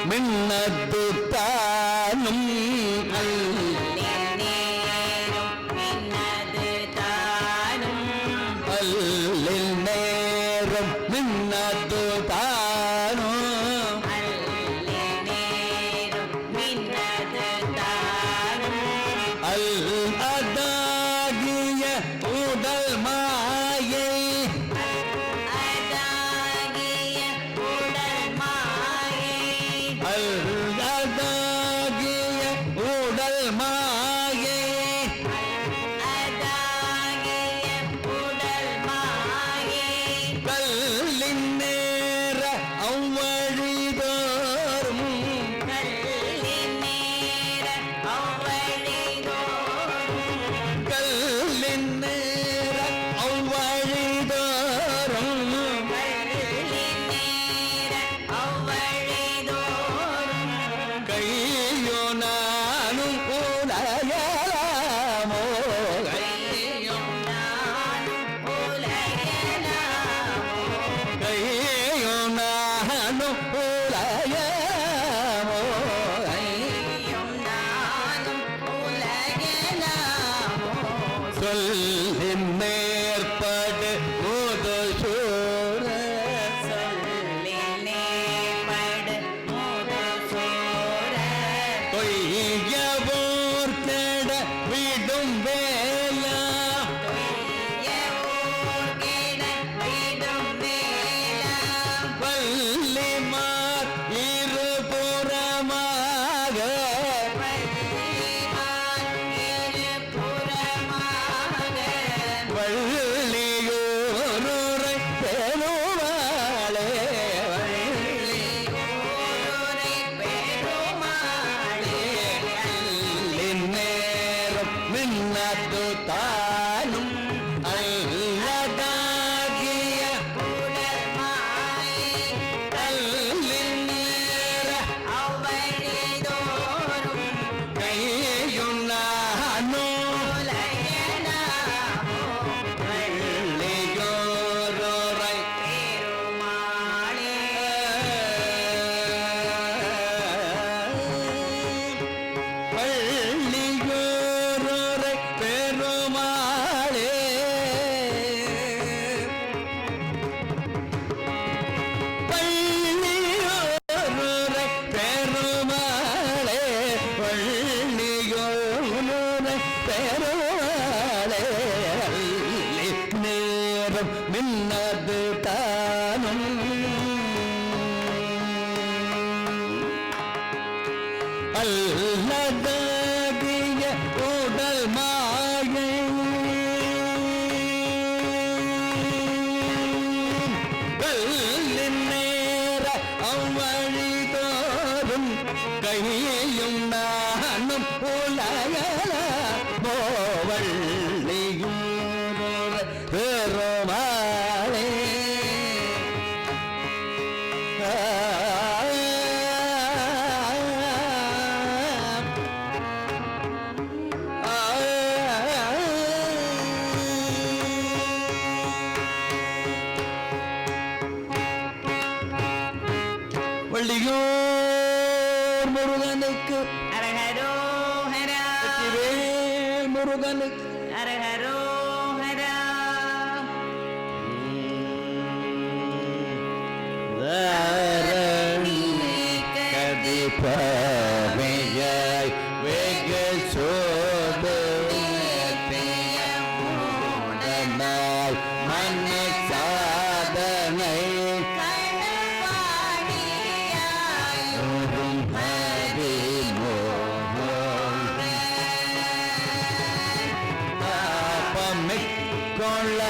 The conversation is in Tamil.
மின்னது தானும் அல்லில் நேரம் மின்னது தானும் அல் அதாகிய உடல் மாயை அதாகிய உடல் மாயை கல்லின் நேர அவ்வழிதோறும் கல்லின் நேர அவ்வழிதோறும் கையோ நானும் உலகலாமோ கையோ நானும் உலகலாமோ சொல்லின் மேற்படு முது சூர பொய்யவோர் தேட விடும் வேலா வள்ளிமார் இருபுறமாக வள்ளியூரை பெருமாளே நேரம் மின்னது தானும் அல்லதாகிய கல்லின் நேர கையும் நானும் வள்ளியோரை வள்ளியோரை பெருமாளே வள்ளியோரை பெருமாளே வள்ளியோரை பெருமாளே அல்லி நேரம் மின்னது தானும் அல்லதாகிய உடல் மாயை கல்லின் நேர அவ்வழிதோறும் கையும் நானும் உலகலாமோ வள்ளியும் பெருமாளே வள்ளியூர் முருகனுக்கு வெற்றிவேல் முருகனுக்கு கதிப்பமையாய் வெக சோதனாய் மன்ன சாதனை கொள்ள